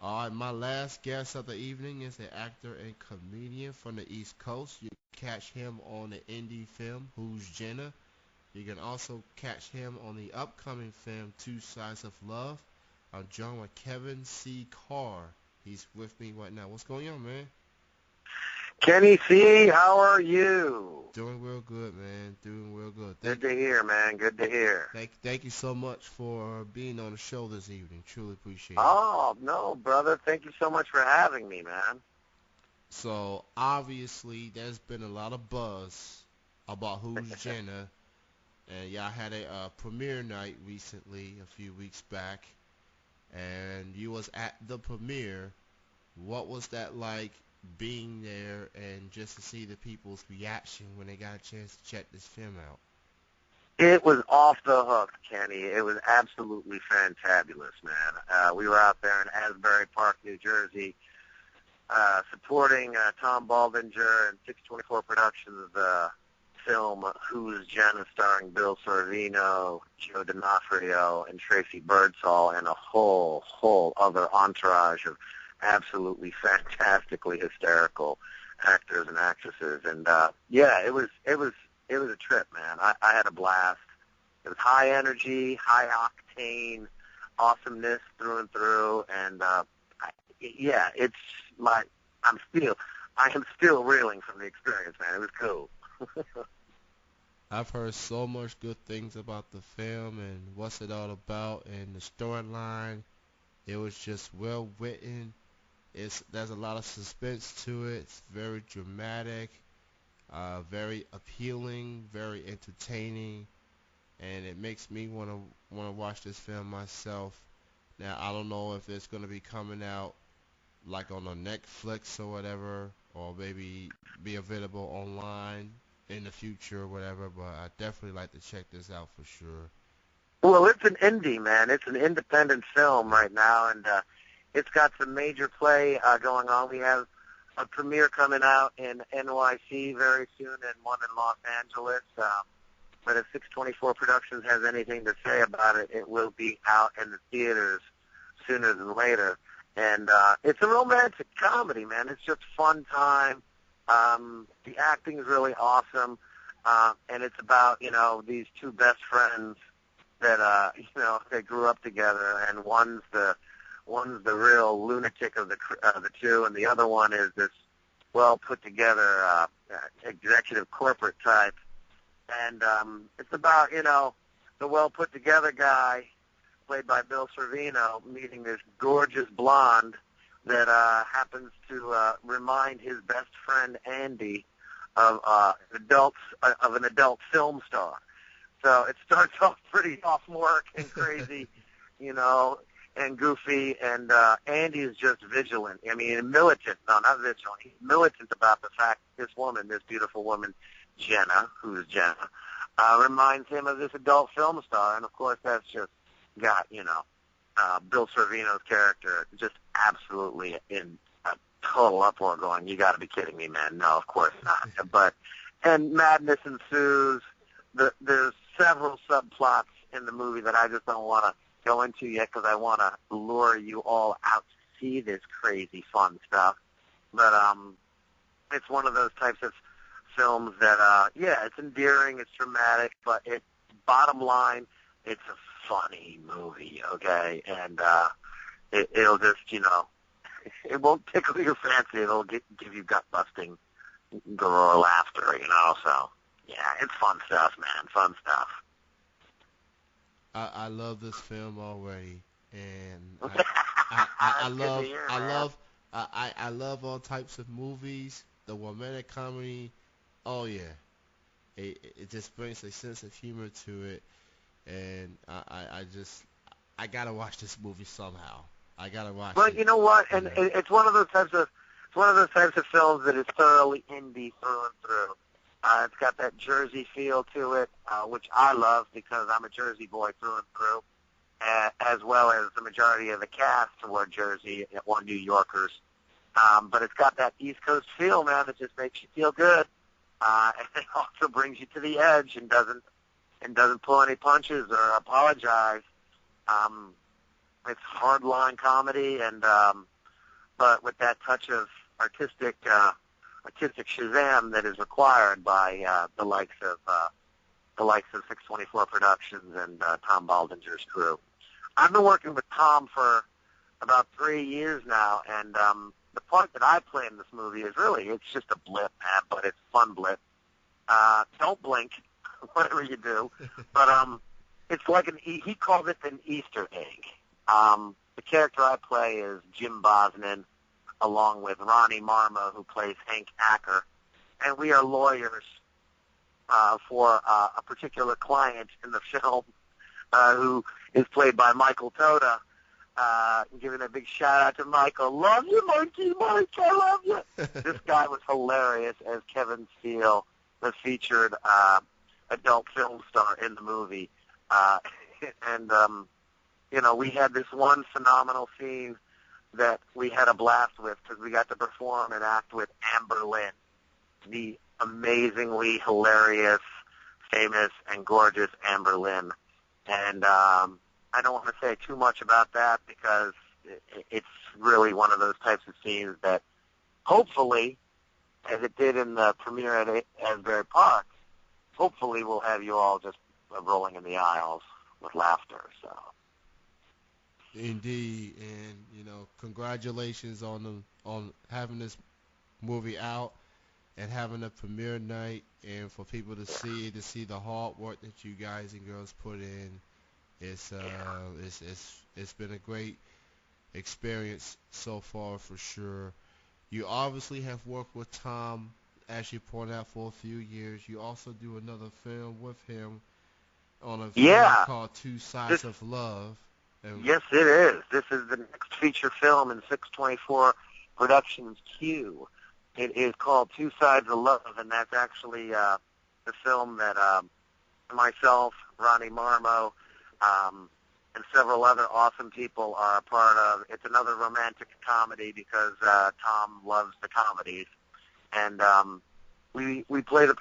All right, my last guest of the evening is an actor and comedian from the East Coast. You can catch him on the indie film Who's Jenna. You can also catch him on the upcoming film Two Sides of Love. I'm joined with Kevin C. Carr. He's with me right now. What's going on, man? Kenny C., how are you? Doing real good, man. Doing real good. Good to hear, man. Good to hear. Thank you so much for being on the show this evening. Truly appreciate it. Oh, no, brother. Thank you so much for having me, man. So, obviously, there's been a lot of buzz about Who's Jenna. And y'all had a premiere night recently, a few weeks back. And you was at the premiere. What was that like being there and just to see the people's reaction when they got a chance to check this film out? It was off the hook, Kenny. It was absolutely fantabulous, man. We were out there in Asbury Park, New Jersey, supporting Tom Baldinger and 624 Productions' film Who's Jenna, starring Bill Sorvino, Joe D'Onofrio, and Tracy Birdsall, and a whole other entourage of absolutely fantastically hysterical actors and actresses. And yeah, it was a trip, man. I had a blast. It was high energy, high octane, awesomeness through and through. And yeah, I am still reeling from the experience, man. It was cool. I've heard so much good things about the film and what's it all about and the storyline. It was just well written. There's a lot of suspense to it. It's very dramatic, very appealing, very entertaining, and it makes me want to watch this film myself. Now I don't know if it's going to be coming out like on a Netflix or whatever, or maybe be available online in the future or whatever, but I definitely like to check this out for sure. Well, it's an indie, man. It's an independent film right now, and it's got some major play going on. We have a premiere coming out in NYC very soon and one in Los Angeles. But if 624 Productions has anything to say about it, it will be out in the theaters sooner than later. And it's a romantic comedy, man. It's just fun time. The acting is really awesome. And it's about, these two best friends that, they grew up together, and one's the real lunatic of the two, and the other one is this well put together executive corporate type. And it's about the well put together guy, played by Bill Sorvino, meeting this gorgeous blonde that happens to remind his best friend Andy of an adult film star. So it starts off pretty sophomoric and crazy, and goofy, and Andy is just vigilant. I mean, militant. No, not vigilant. He's militant about the fact that this beautiful woman, Jenna, who's Jenna, reminds him of this adult film star. And, of course, that's just got, Bill Sorvino's character just absolutely in a total uproar going, you got to be kidding me, man. No, of course not. And madness ensues. There's several subplots in the movie that I just don't want to go into yet because I want to lure you all out to see this crazy fun stuff. But it's one of those types of films that, it's endearing, it's dramatic, but bottom line, it's a funny movie, okay? And it'll just, it won't tickle your fancy. It'll give you gut-busting gore laughter, So, yeah, it's fun stuff, man, fun stuff. I love this film already, and I love all types of movies. The romantic comedy, oh yeah, it just brings a sense of humor to it, and I gotta watch this movie somehow. I gotta watch it. Well, you know what, and it's one of those types of films that is thoroughly indie through and through. It's got that Jersey feel to it, which I love because I'm a Jersey boy through and through, as well as the majority of the cast were Jersey or New Yorkers. But it's got that East Coast feel, man, that just makes you feel good. And it also brings you to the edge and doesn't pull any punches or apologize. It's hardline comedy, and but with that touch of artistic Shazam that is required by the likes of 624 Productions and Tom Baldinger's crew. I've been working with Tom for about 3 years now, and the part that I play in this movie is really, it's just a blip, man, but it's a fun blip. Don't blink, whatever you do. But it's like he calls it an Easter egg. The character I play is Jim Bosnan, along with Ronnie Marmo, who plays Hank Acker, and we are lawyers for a particular client in the film who is played by Michael Toda. Giving a big shout out to Michael. Love you, Monkey Mike. I love you. This guy was hilarious as Kevin Steele, the featured adult film star in the movie. And we had this one phenomenal scene that we had a blast with because we got to perform and act with Amber Lynn, the amazingly hilarious, famous, and gorgeous Amber Lynn. And I don't want to say too much about that because it's really one of those types of scenes that hopefully, as it did in the premiere at Asbury Park, hopefully we'll have you all just rolling in the aisles with laughter. So. Indeed, and congratulations on having this movie out and having a premiere night, and for people to see the hard work that you guys and girls put in. It's been a great experience so far for sure. You obviously have worked with Tom, as you pointed out, for a few years. You also do another film with him on a film called Two Sides of Love. Yes, it is. This is the next feature film in 624 Productions Q. It is called Two Sides of Love, and that's actually the film that myself, Ronnie Marmo, and several other awesome people are a part of. It's another romantic comedy because Tom loves the comedies. And we play a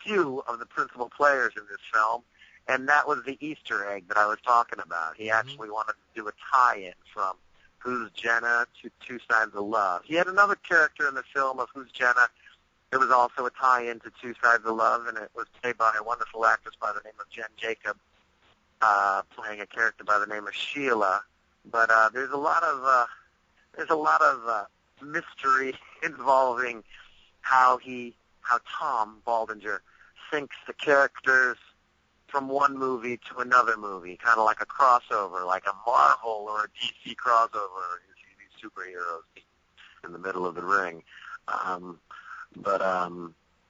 few of the principal players in this film. And that was the Easter egg that I was talking about. He actually wanted to do a tie-in from Who's Jenna to Two Sides of Love. He had another character in the film of Who's Jenna. It was also a tie-in to Two Sides of Love, and it was played by a wonderful actress by the name of Jen Jacob, playing a character by the name of Sheila. But there's a lot of mystery involving how Tom Baldinger syncs the characters from one movie to another movie, kind of like a crossover, like a Marvel or a DC crossover. You see these superheroes in the middle of the ring.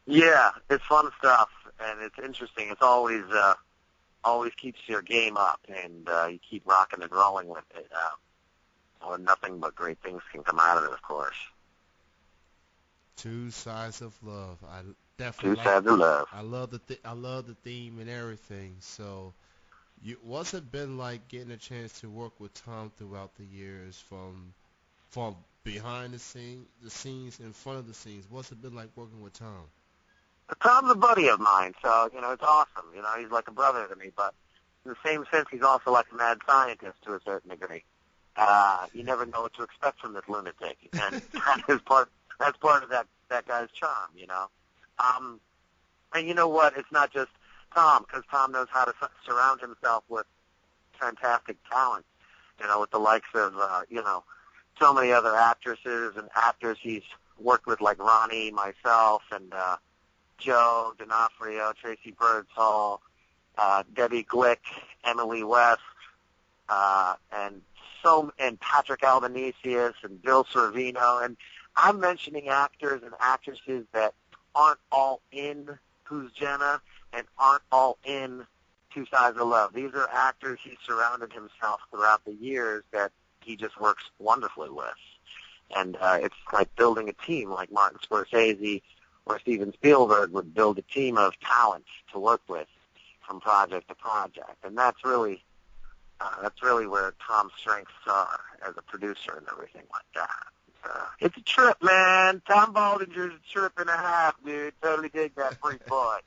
Yeah, it's fun stuff, and it's interesting. It's always keeps your game up, and you keep rocking and rolling with it. Or nothing but great things can come out of it, of course. Two Sides of Love. I definitely Two Sides of Love. I love the theme and everything. So, what's it been like getting a chance to work with Tom throughout the years, from behind the scenes, in front of the scenes? What's it been like working with Tom? Tom's a buddy of mine, so it's awesome. He's like a brother to me, but in the same sense, he's also like a mad scientist to a certain degree. You never know what to expect from this lunatic, and that's part of that guy's charm, And you know what? It's not just Tom, because Tom knows how to surround himself with fantastic talent, with the likes of, so many other actresses and actors he's worked with, like Ronnie, myself, and Joe D'Onofrio, Tracy Birdsall, Debbie Glick, Emily West, and Patrick Albanesius and Bill Sorvino. And I'm mentioning actors and actresses that aren't all in Who's Jenna and aren't all in Two Sides of Love. These are actors he surrounded himself throughout the years that he just works wonderfully with. And it's like building a team, like Martin Scorsese or Steven Spielberg would build a team of talent to work with from project to project. And that's really where Tom's strengths are as a producer and everything like that. It's a trip, man. Tom Baldinger's a trip and a half, dude. Totally dig that freak boy.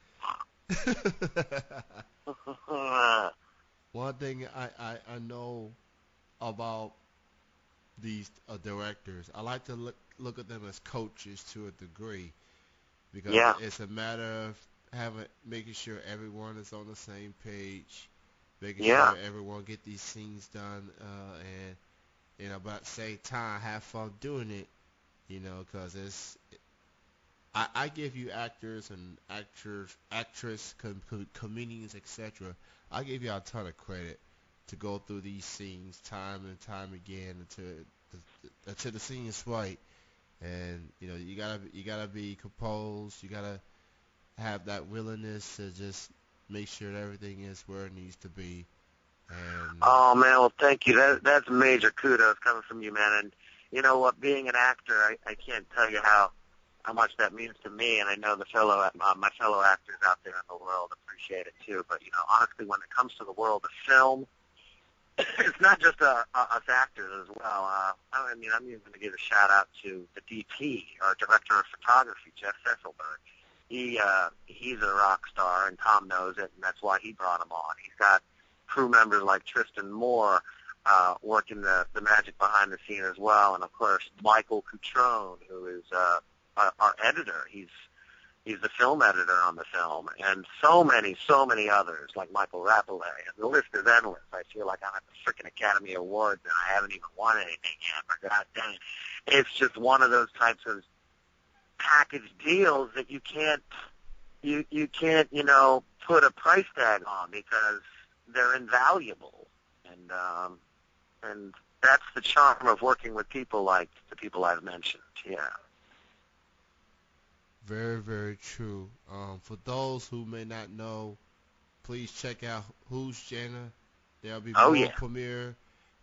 One thing I know about directors. I like to look at them as coaches to a degree because Yeah. it's a matter of making sure everyone is on the same page, making sure Yeah. everyone get these scenes done, and but at the same time have fun doing it. Because I give you actors and actress, comedians, etc. I give you a ton of credit to go through these scenes time and time again until the scene is right. And you gotta be composed. You gotta have that willingness to just make sure that everything is where it needs to be. And Oh man, well thank you. That's major kudos coming from you, man. And you know what? Being an actor, I can't tell you how much that means to me. And I know my fellow actors out there in the world appreciate it too. But honestly, when it comes to the world of film, it's not just us actors as well. I'm even going to give a shout out to the DP, our director of photography, Jeff Sesselberg. He's a rock star, and Tom knows it, and that's why he brought him on. He's got crew members like Tristan Moore working the magic behind the scene as well, and of course Michael Cutrone, who is our editor. He's the film editor on the film, and so many others like Michael Rapollet, and the list is endless. I feel like I'm at the freaking Academy Awards and I haven't even won anything yet. But God dang it, it's just one of those types of package deals that you can't put a price tag on because they're invaluable, and that's the charm of working with people like the people I've mentioned. Yeah. very, very true. For those who may not know, please check out Who's Jenna. There'll be Oh more yeah. premiere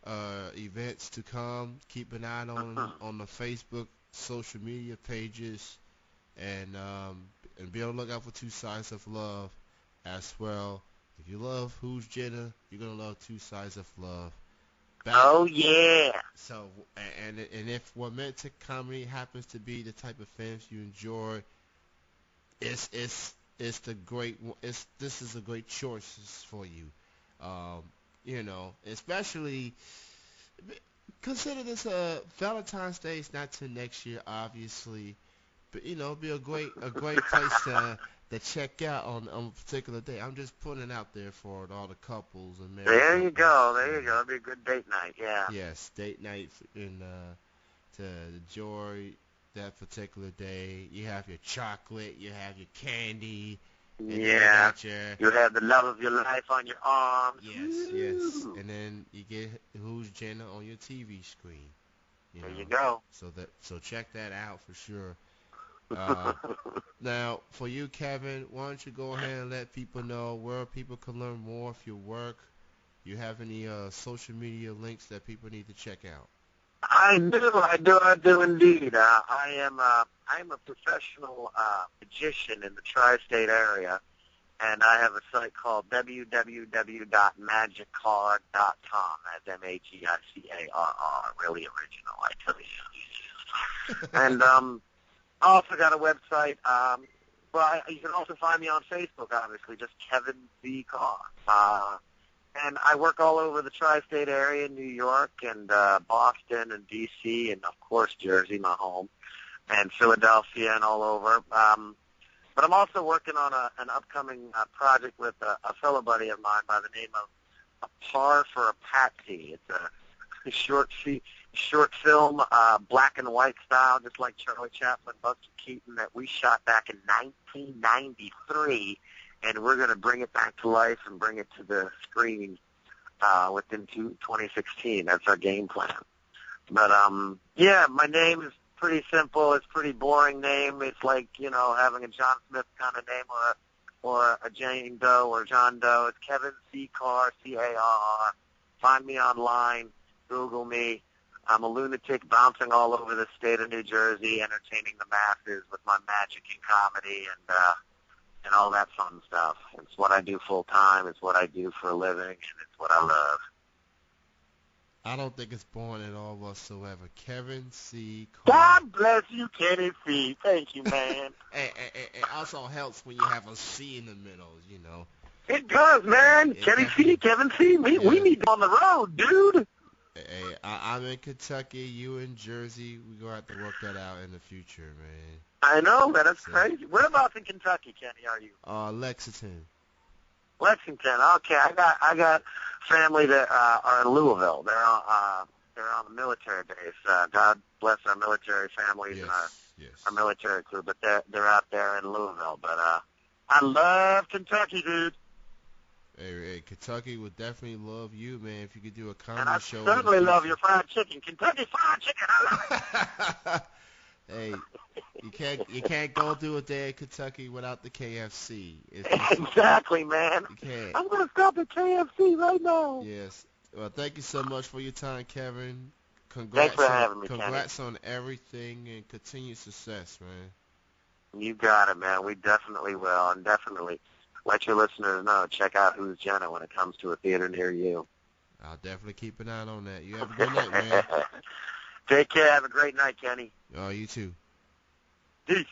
events to come. Keep an eye on the Facebook social media pages, and be on the lookout for Two Sides of Love as well. If you love Who's Jenna, you're gonna love Two Sides of Love. Oh yeah. So, and if romantic comedy happens to be the type of films you enjoy, it's the great this is a great choice for you. Especially consider this Valentine's Day is not till next year, obviously, but be a great place to check out on a particular day. I'm just putting it out there for all the couples and married There you couples. go. There you go. It'll be a good date night. Yeah. Yes, date night to enjoy that particular day. You have your chocolate, you have your candy, and then you Yeah. got your You have the love of your life on your arms. yes, Woo. and then you get Who's Jenna on your TV screen. There you go. So check that out for sure. Uh, Now, for you, Kevin, why don't you go ahead and let people know where people can learn more of your work? You have any social media links that people need to check out? I do indeed. I'm a professional magician in the tri-state area, and I have a site called www.magiccarr.com. That's MAGICARR. Really original, I tell you. And I also got a website. You can also find me on Facebook, obviously, just Kevin C. Carr. And I work all over the tri-state area, New York and Boston and D.C. and, of course, Jersey, my home, and Philadelphia and all over. But I'm also working on an upcoming project with a fellow buddy of mine by the name of A Par for a Patsy. It's a short film, black and white style, just like Charlie Chaplin, Buster Keaton, that we shot back in 1993. And we're going to bring it back to life and bring it to the screen within 2016. That's our game plan. But, my name is pretty simple. It's a pretty boring name. It's like, having a John Smith kind of name or a Jane Doe or John Doe. It's Kevin C. Carr, C-A-R-R. Find me online. Google me. I'm a lunatic bouncing all over the state of New Jersey, entertaining the masses with my magic and comedy and all that fun stuff. It's what I do full time. It's what I do for a living, and it's what I love. I don't think it's boring at all whatsoever. Kevin C. Carr. God bless you, Kenny C. Thank you, man. It also helps when you have a C in the middle. It does, man. It Kenny C, Kevin C. We need to on the road, dude. Hey, I'm in Kentucky. You in Jersey. We gonna have to work that out in the future, man. I know, man. That's So, crazy. Whereabouts in Kentucky, Kenny, are you? Lexington. Lexington. Okay, I got family that are in Louisville. They're on the military base. God bless our military families and our Yes, our yes. military crew, but they're out there in Louisville. But I love Kentucky, dude, Hey, Kentucky would definitely love you, man. If you could do a and comedy I show in the certainly love future. your fried chicken. Kentucky Fried Chicken. I love it. Hey, you can't go through a day in Kentucky without the KFC. It's just Exactly, man. you can't. I'm gonna stop at KFC right now. Yes. Well, thank you so much for your time, Kevin. Thanks for Congrats on having me, Kenny. congrats on everything and continued success, man. You got it, man. We definitely will, and definitely let your listeners know. Check out Who's Jenna when it comes to a theater near you. I'll definitely keep an eye on that. You have a good night, man. Take care. Have a great night, Kenny. Oh, you too. Peace.